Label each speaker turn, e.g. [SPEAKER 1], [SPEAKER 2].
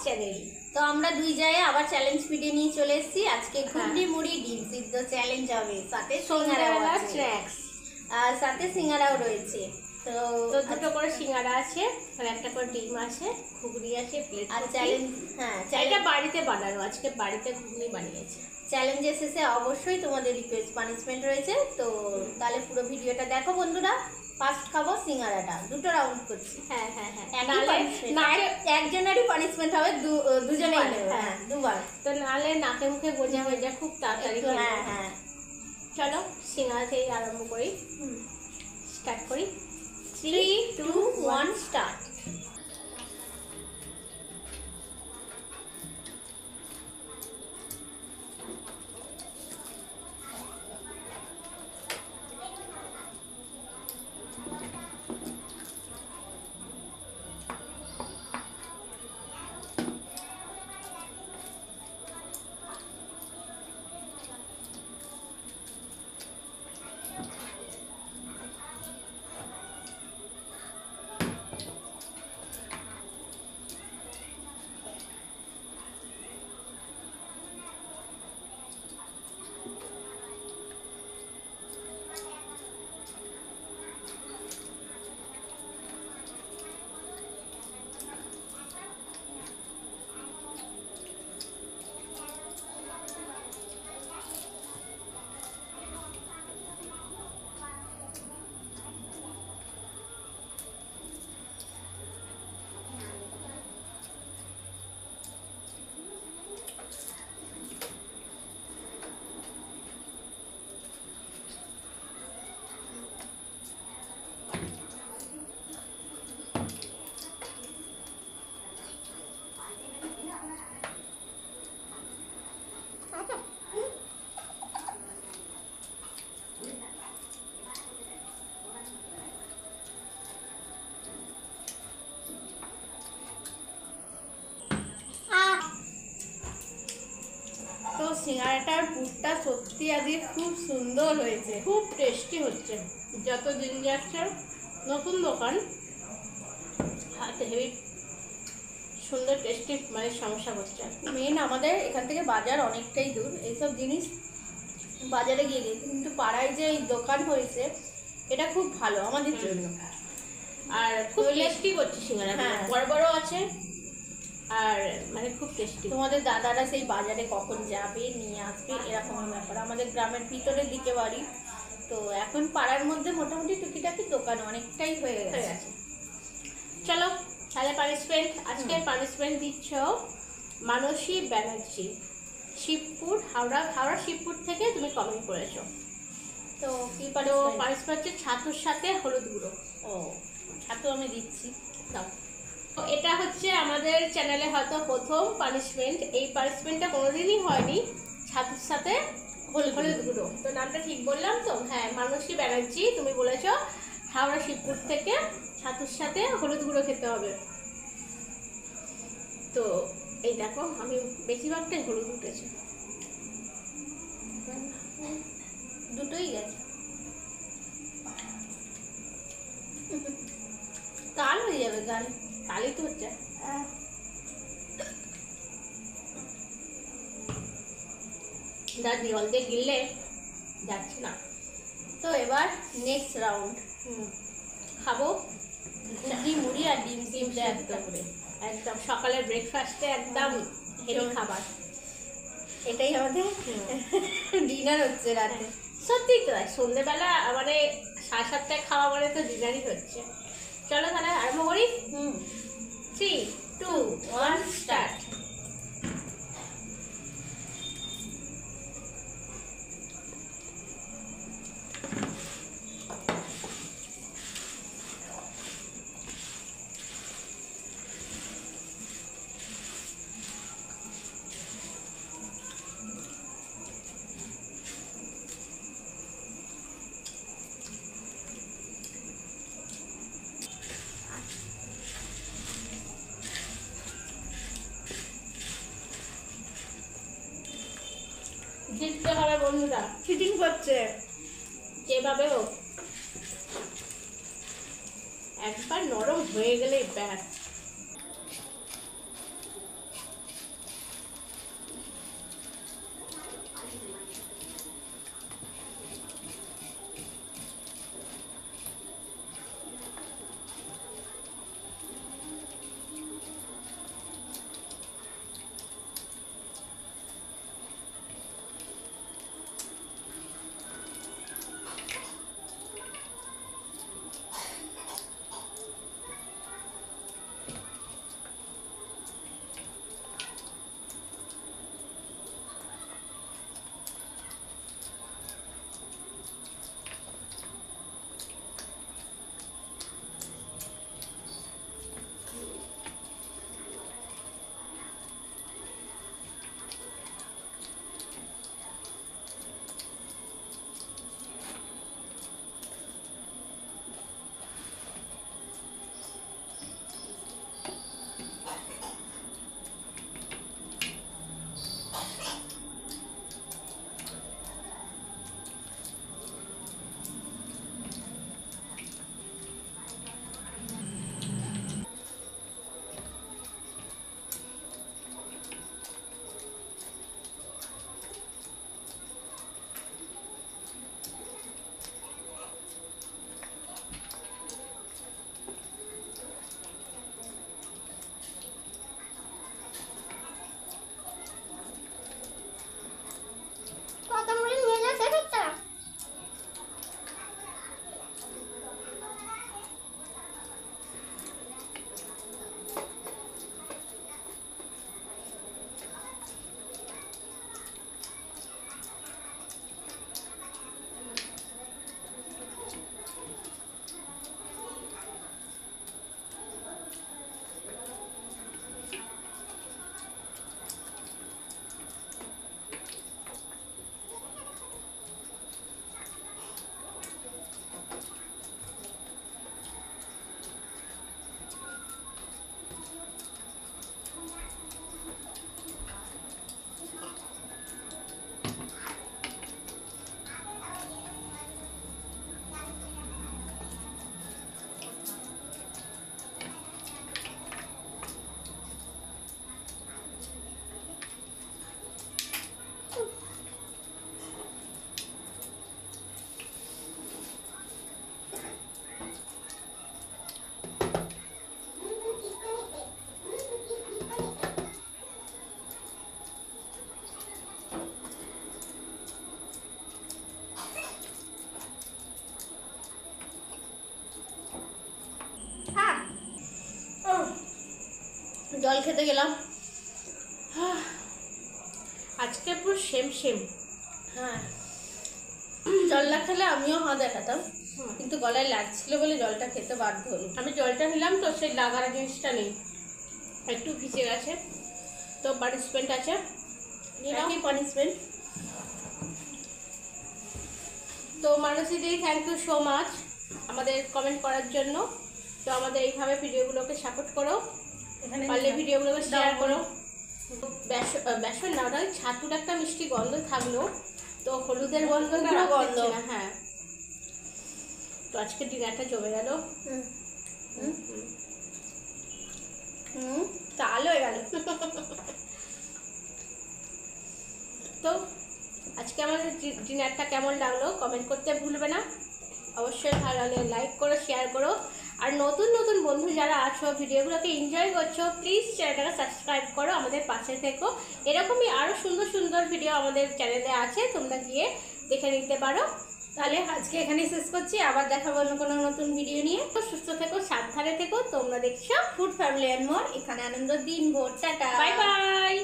[SPEAKER 1] Channel.
[SPEAKER 2] তো আমরা দুই জায়গায় আবার চ্যালেঞ্জ ভিডিও নিয়ে চলে এসেছি। আজকে ঘুগনি মুড়ি ডিম সিদ্ধ চ্যালেঞ্জ হবে, সাথে সিঙ্গারাও আছে,
[SPEAKER 1] স্ন্যাক্স
[SPEAKER 2] আর সাথে সিঙ্গারাও রয়েছে। তো
[SPEAKER 1] দুটো করে সিঙ্গারা আছে, আর একটা করে ডিম আছে, ঘুগনি আছে, প্লেট।
[SPEAKER 2] আর চ্যালেঞ্জ,
[SPEAKER 1] এটা বাড়িতে বানানো, আজকে বাড়িতে ঘুগনি বানিয়েছে।
[SPEAKER 2] চ্যালেঞ্জের শেষে অবশ্যই তোমাদের রিকোয়েস্ট পানিশমেন্ট রয়েছে। তো তাহলে পুরো ভিডিওটা দেখো বন্ধুরা। ফার্স্ট খাবো সিঙ্গারাটা, দুটো রাউন্ড করছি।
[SPEAKER 1] হ্যাঁ হ্যাঁ হ্যাঁ,
[SPEAKER 2] একজনেরই পানিশমেন্ট হবে, দুজনেই নেবে। হ্যাঁ, দুবার।
[SPEAKER 1] তো নাহলে নাকে মুখে বোঝা হয়ে যায় খুব তাড়াতাড়ি।
[SPEAKER 2] হ্যাঁ হ্যাঁ,
[SPEAKER 1] চলো সিঙ্গারা থেকে আরম্ভ করি, স্টার্ট করি।
[SPEAKER 2] 3, 2, 1 স্টার্ট। তো সিঙ্গারাটার পুরটা সত্যি আজকে খুব সুন্দর হয়েছে,
[SPEAKER 1] খুব টেস্টি হচ্ছে। যত দিন যাচ্ছে নতুন দোকান, হাতে হেভি সুন্দর টেস্টি মানে সমস্যা হচ্ছে।
[SPEAKER 2] মেন আমাদের এখান থেকে বাজার অনেকটাই দূর, এইসব জিনিস বাজারে গিয়ে কিন্তু পাড়ায় যে এই দোকান হয়েছে এটা খুব ভালো আমাদের জন্য।
[SPEAKER 1] আর খুব টেস্টি করছে সিঙ্গারা, বড় বড় আছে আর মানে খুব টেস্টি।
[SPEAKER 2] তোমাদের দাদারা সেই বাজারে কখন যাবে নিয়ে আসবে এরকম ব্যাপার। আমাদের গ্রামের ভিতরের দিকে বাড়ি, তো এখন পাড়ার মধ্যে মোটামুটি টুকিটাকি দোকান অনেকটাই হয়ে গেছে।
[SPEAKER 1] চলো তাহলে পানিশমেন্ট, আজকে পানিশমেন্ট দিচ্ছ মানসী ব্যানার্জি, শিবপুর, হাওড়া শিবপুর থেকে তুমি কমেন্ট করেছো।
[SPEAKER 2] তো কি
[SPEAKER 1] পানিশমেন্ট হচ্ছে ছাতুর সাথে হলুদ গুঁড়ো।
[SPEAKER 2] ও, ছাতু আমি দিচ্ছি, দাও।
[SPEAKER 1] তো এটা হচ্ছে আমাদের চ্যানেলে হয়তো প্রথম পানিশমেন্ট। এই পানিশমেন্টটা কোনোদিনই হয়নি, ছাতুর সাথে হলুদ গুঁড়ো। তো নামটা ঠিক বললাম তো? হ্যাঁ, মানসী ব্যানার্জি, তুমি বলেছ হাওড়া শিবপুর থেকে ছাতুর সাথে হলুদ গুঁড়ো খেতে হবে। তো এই দেখো, আমি বেশিরভাগটাই হলুদ উঠেছে,
[SPEAKER 2] দুটোই গেছে, কাল হয়ে যাবে।
[SPEAKER 1] কালই তো হচ্ছে। জল দিয়ে গিললে যাচ্ছে না।
[SPEAKER 2] তো এবার নেক্সট রাউন্ড
[SPEAKER 1] খাবো
[SPEAKER 2] ঘুগনি মুড়ি আর ডিম সিদ্ধ একটা করে।
[SPEAKER 1] একদম সকালের ব্রেকফাস্টে একদম হেভি খাবার।
[SPEAKER 2] এটাই আমাদের ডিনার হচ্ছে রাতে।
[SPEAKER 1] সত্যি তো, সন্ধ্যেবেলা মানে 7:30টায় খাওয়া মানে তো ডিনারই হচ্ছে। চলো তাহলে আরম্ভ করি। 3, 2, 1 স্টার্ট। জিততে হবে বন্ধুরা,
[SPEAKER 2] চিটিং করছে
[SPEAKER 1] যেভাবে হোক। একবার নরম হয়ে গেলেই ব্যাস।
[SPEAKER 2] জল খেতে গেলাম।
[SPEAKER 1] আজকে পুরো সেম সেম।
[SPEAKER 2] হ্যাঁ, জল না খেলে আমিও হাঁ দেখাতাম, কিন্তু গলায় লাগছিল বলে জলটা খেতে বাধ্য হলো।
[SPEAKER 1] আমি জলটা নিলাম তো সেই লাগার জিনিসটা নেই, একটু ভিজে গেছে। তো পানিশমেন্ট আছে,
[SPEAKER 2] কি পানিশমেন্ট?
[SPEAKER 1] তো মানসী দি থ্যাংক ইউ সো মাচ আমাদের কমেন্ট করার জন্য। তো আমাদের এইভাবে ভিডিওগুলোকে সাপোর্ট করো,
[SPEAKER 2] এখানে
[SPEAKER 1] পারলে ভিডিওগুলোকে শেয়ার করো। বেসন না, ওটা ছাতুর একটা মিষ্টি গন্ধ থাকলো, তো হলুদের গন্ধটা
[SPEAKER 2] পুরো
[SPEAKER 1] গন্ধ
[SPEAKER 2] গন্ধ।
[SPEAKER 1] না। হ্যাঁ, তো আজকে ডিনারটা জমে গেল।
[SPEAKER 2] চাল হয়ে গেল।
[SPEAKER 1] তো আজকে আমাদের ডিনারটা কেমন লাগলো কমেন্ট করতে ভুলবে না। অবশ্যই ভালো লাগলে লাইক করো, শেয়ার করো। আর নতুন নতুন বন্ধু যারা আছো, ভিডিওগুলোকে এনজয় করছো, প্লিজ চ্যানেলটাকে সাবস্ক্রাইব করো, আমাদের পাশে থেকো। এরকমই আরও সুন্দর সুন্দর ভিডিও আমাদের চ্যানেলে আছে, তোমরা গিয়ে দেখে নিতে পারো।
[SPEAKER 2] তাহলে আজকে এখানেই শেষ করছি, আবার দেখাবো অন্য কোনো নতুন ভিডিও নিয়ে।
[SPEAKER 1] তো সুস্থ থেকো, সাবধানে থেকো। তোমরা দেখছো
[SPEAKER 2] ফুড ফ্যামিলি অ্যান্ড মোর, এখানে আনন্দ দিন ভোর। Tata,
[SPEAKER 1] bye bye.